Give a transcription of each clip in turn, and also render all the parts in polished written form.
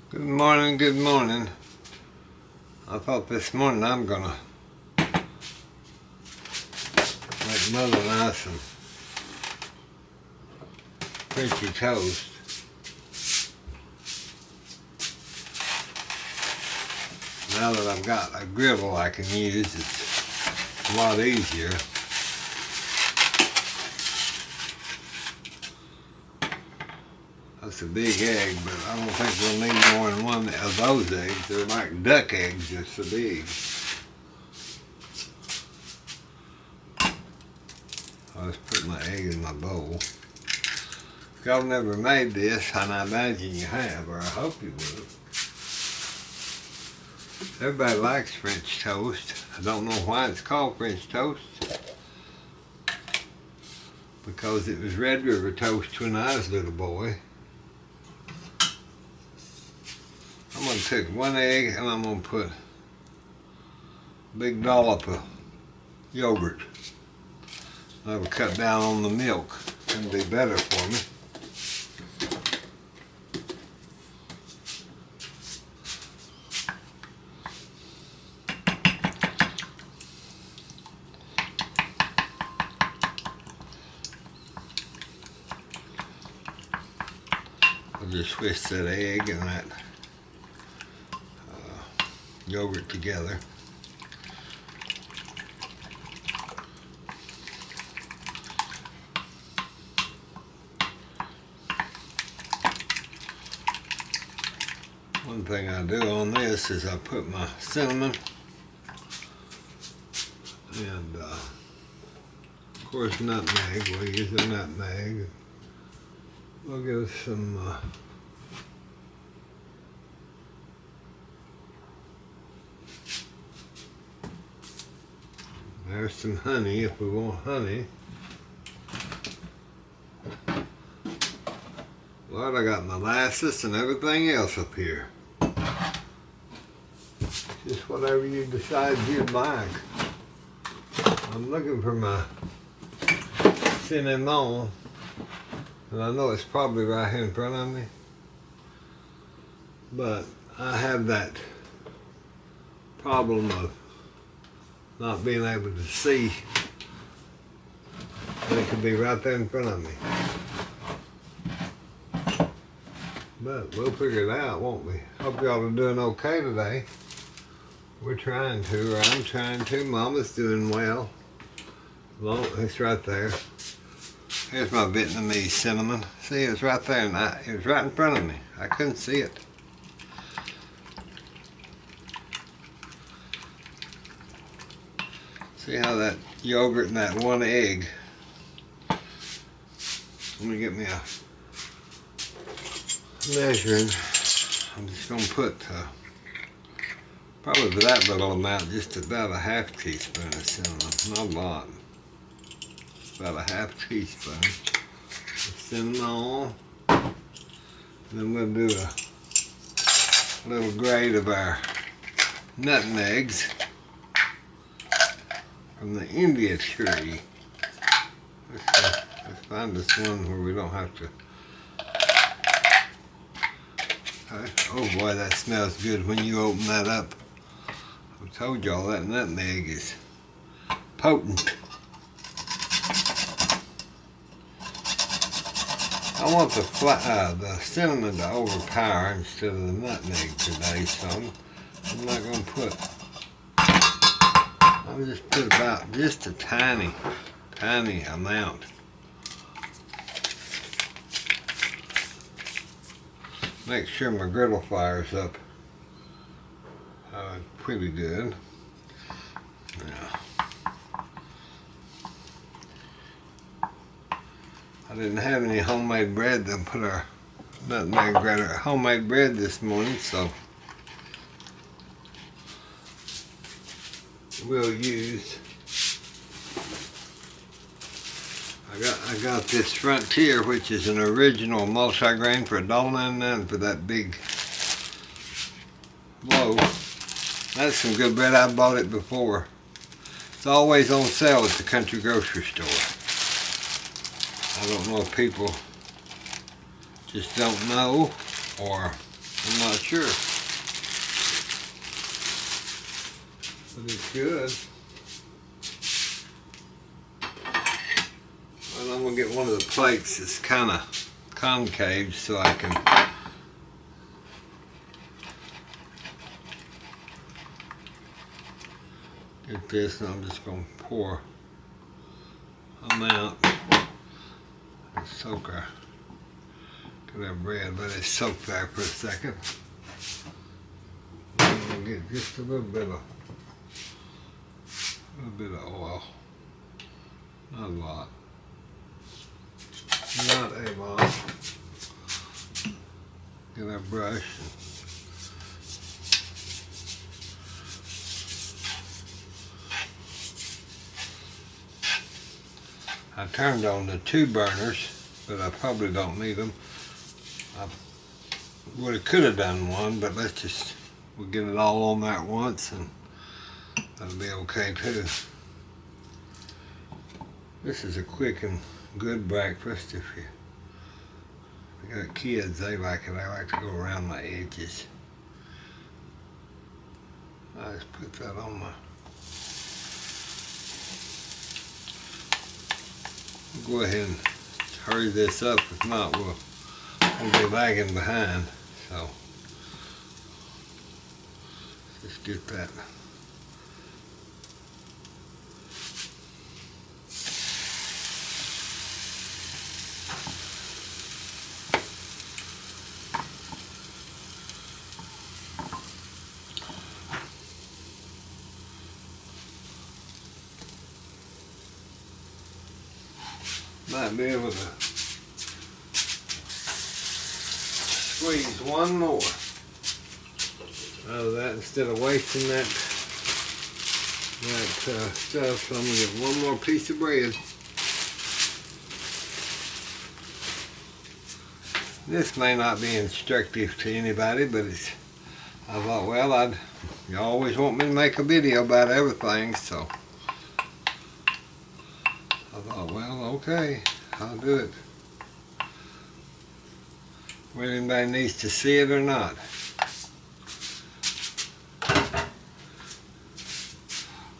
Good morning, good morning. I thought this morning I'm gonna make Mother and I some crunchy toast. Now that I've got a griddle I can use, it's a lot easier. That's a big egg, but I don't think we'll need more than one of those eggs. They're like duck eggs, just so big. I'll just put my egg in my bowl. If y'all never made this, and I imagine you have, or I hope you will. Everybody likes French toast. I don't know why it's called French toast. Because it was Red River toast when I was a little boy. I'm going to take one egg and I'm going to put a big dollop of yogurt. That'll cut down on the milk and be better for me. I'll just switch that egg and that yogurt together. One thing I do on this is I put my cinnamon and of course nutmeg. We'll use a nutmeg. We'll give some there's some honey if we want honey. Lord, I got molasses and everything else up here. Just whatever you decide you'd like. I'm looking for my cinnamon, and I know it's probably right here in front of me, but I have that problem of not being able to see, and it could be right there in front of me. But we'll figure it out, won't we? Hope y'all are doing okay today. We're trying to, or I'm trying to. Mama's doing well. It's right there. Here's my Vietnamese cinnamon. See, it's right there, and it was right in front of me. I couldn't see it. See how that yogurt and that one egg. Let me get me a measuring. I'm just going to put probably that little amount, just about a half teaspoon of cinnamon. Not a lot. About a half teaspoon of cinnamon. And then we'll do a little grate of our nutmegs from the India tree. Let's find this one where we don't have to. Oh boy, that smells good when you open that up. I told y'all that nutmeg is potent. I want the cinnamon to overpower instead of the nutmeg today, so I'm not going to put. I'll just put about just a tiny amount. Make sure my griddle fire's up pretty good. Yeah. I didn't have any homemade bread to put our nutmeg grater homemade bread this morning, so we'll use. I got this Frontier, which is an original multigrain for $1.99 for that big loaf. That's some good bread. I bought it before. It's always on sale at the country grocery store. I don't know if people just don't know, or I'm not sure. But it's good. And I'm going to get one of the plates that's kind of concave so I can get this, and I'm just going to pour them out and soak our bread, but it's soaked there for a second. I'm going to get just a little bit of oil, not a lot. Not a lot. Get our brush. I turned on the 2 burners, but I probably don't need them. I could have done one, but we'll get it all on there at once, and that'll be okay too. This is a quick and good breakfast. If you got kids, they like it. I like to go around my edges. I just put that on my... We'll go ahead and hurry this up. If not, we'll be lagging behind. So just get that. Might be able to squeeze one more out of that instead of wasting that stuff. So I'm going to get one more piece of bread. This may not be instructive to anybody, but I thought, well, you always want me to make a video about everything, so I thought, well, okay, I'll do it. Whether anybody needs to see it or not.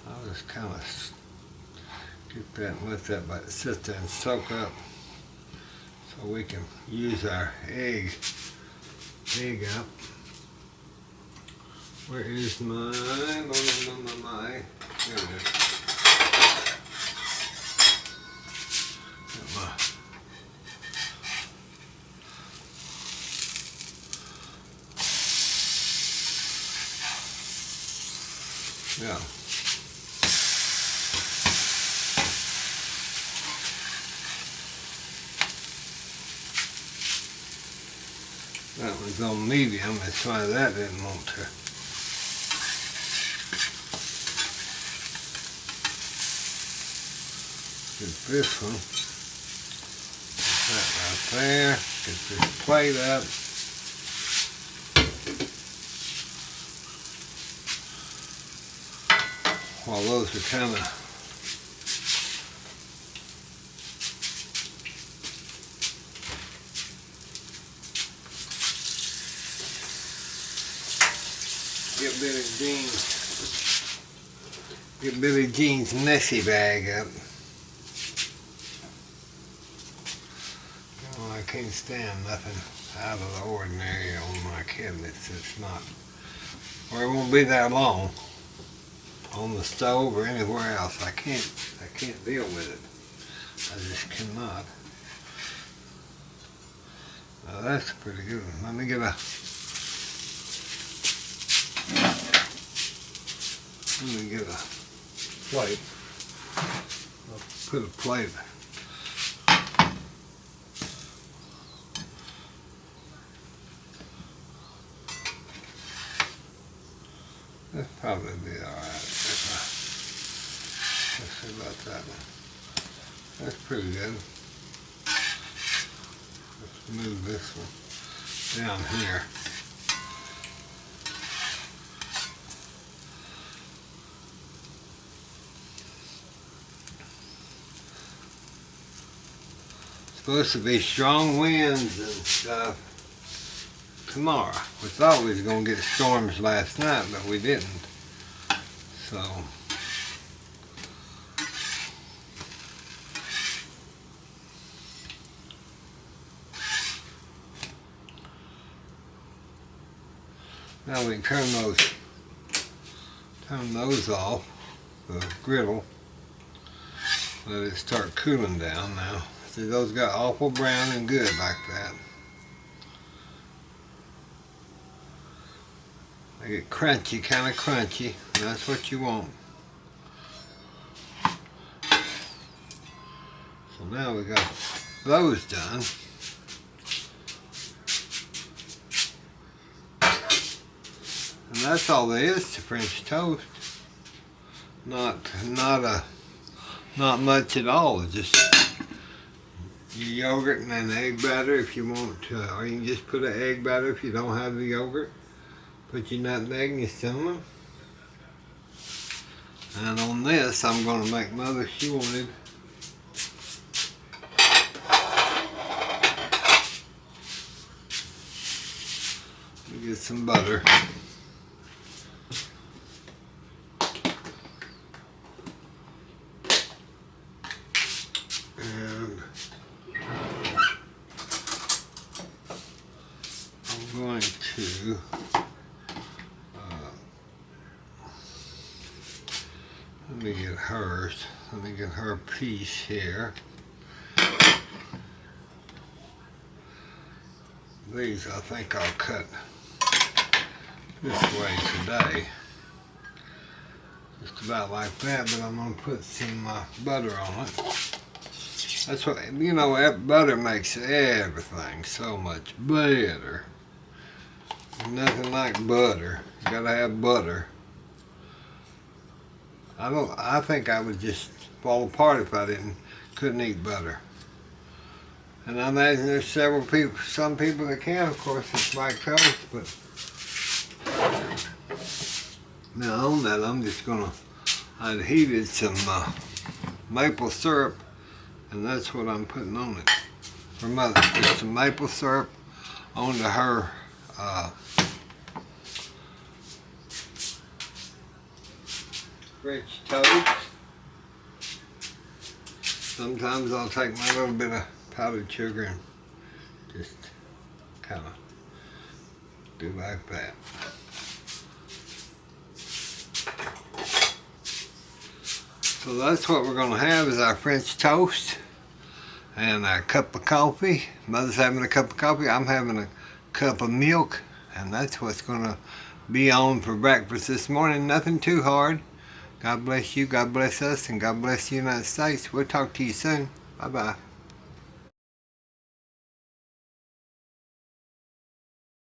I'll just kind of get that and let that sit there and soak up so we can use our egg up. Where is my, my, here it is. Yeah. That was on medium, that's why that didn't want to. Get this one. Put that right there. Get this plate up. While those are kind of get Billy Jean's Nessie bag up. Oh, I can't stand nothing out of the ordinary on my cabinets. It's not, or it won't be that long. On the stove or anywhere else. I can't deal with it. I just cannot. Now that's pretty good. Let me get a plate. I'll put a plate. That'll probably be alright. Let's see about that one. That's pretty good. Let's move this one down here. Supposed to be strong winds and stuff. tomorrow. We thought we was going to get storms last night, but we didn't. So now we can turn those off, the griddle. Let it start cooling down now. See, those got awful brown and good like that. They get crunchy, kind of crunchy, and that's what you want. So now we got those done. And that's all there is to French toast. Not much at all. Just your yogurt and an egg batter if you want to, or you can just put an egg batter if you don't have the yogurt. Put your nutmeg and your cinnamon. And on this, I'm going to make Mother, she wanted get some butter. And I'm going to let me get hers. Let me get her piece here. These I think I'll cut this way today. Just about like that, but I'm going to put some butter on it. That's what, you know, that butter makes everything so much better. Nothing like butter. You gotta have butter. I think I would just fall apart if I couldn't eat butter. And I imagine there's some people that can, of course, it's lactose, but now on that I'd heated some maple syrup, and that's what I'm putting on it for Mother. Put some maple syrup onto her French toast. Sometimes I'll take my little bit of powdered sugar and just kind of do like that. So that's what we're going to have is our French toast and a cup of coffee. Mother's having a cup of coffee. I'm having a cup of milk, and that's what's going to be on for breakfast this morning. Nothing too hard. God bless you, God bless us, and God bless the United States. We'll talk to you soon. Bye-bye.